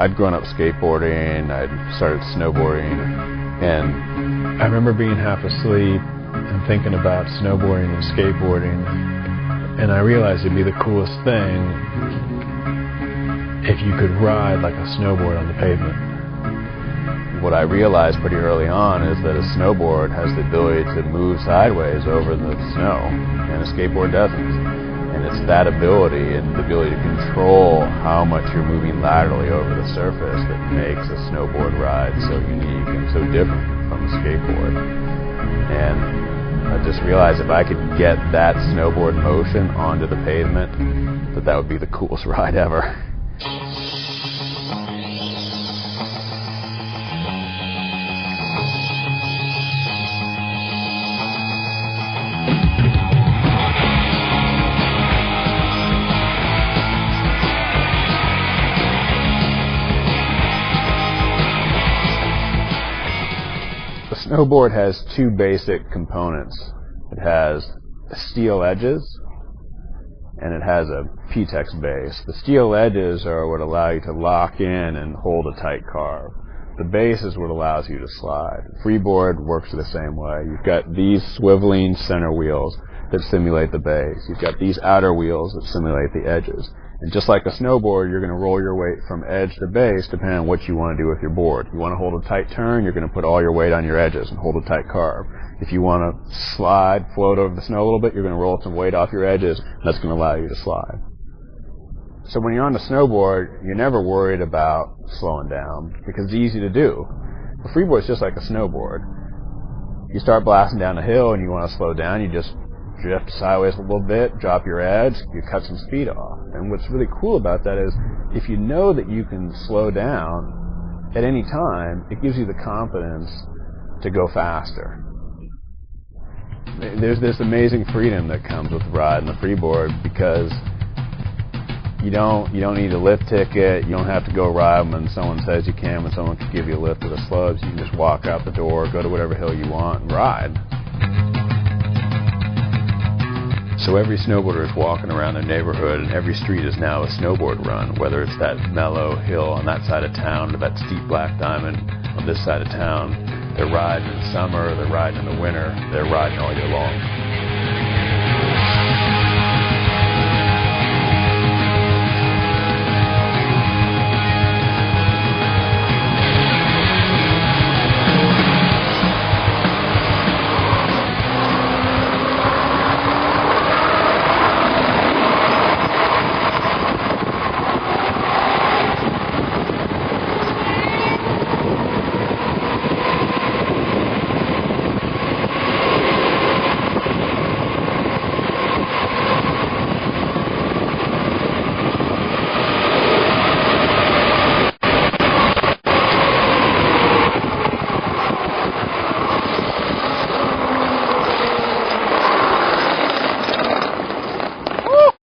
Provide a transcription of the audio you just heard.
I'd grown up skateboarding, I'd started snowboarding, and I remember being half asleep and thinking about snowboarding and skateboarding, and I realized it'd be the coolest thing if you could ride like a snowboard on the pavement. What I realized pretty early on is that a snowboard has the ability to move sideways over the snow, and a skateboard doesn't. And it's that ability and the ability to control how much you're moving laterally over the surface that makes a snowboard ride so unique and so different from a skateboard. And I just realized if I could get that snowboard motion onto the pavement, that would be the coolest ride ever. The snowboard has two basic components. It has steel edges and it has a PTEX base. The steel edges are what allow you to lock in and hold a tight carve. The base is what allows you to slide. Freeboard works the same way. You've got these swiveling center wheels that simulate the base. You've got these outer wheels that simulate the edges. And just like a snowboard, you're going to roll your weight from edge to base depending on what you want to do with your board. You want to hold a tight turn, you're going to put all your weight on your edges and hold a tight carve. If you want to slide, float over the snow a little bit, you're going to roll some weight off your edges, and that's going to allow you to slide. So when you're on the snowboard, you're never worried about slowing down because it's easy to do. The freeboard's just like a snowboard. You start blasting down a hill and you want to slow down, you just drift sideways a little bit, drop your edge, you cut some speed off. And what's really cool about that is if you know that you can slow down at any time, it gives you the confidence to go faster. There's this amazing freedom that comes with riding the freeboard because you don't need a lift ticket, you don't have to go ride when someone says you can, when someone can give you a lift with the slopes. You can just walk out the door, go to whatever hill you want and ride. So every snowboarder is walking around their neighborhood, and every street is now a snowboard run, whether it's that mellow hill on that side of town or that steep black diamond on this side of town. They're riding in summer, they're riding in the winter, they're riding all year long.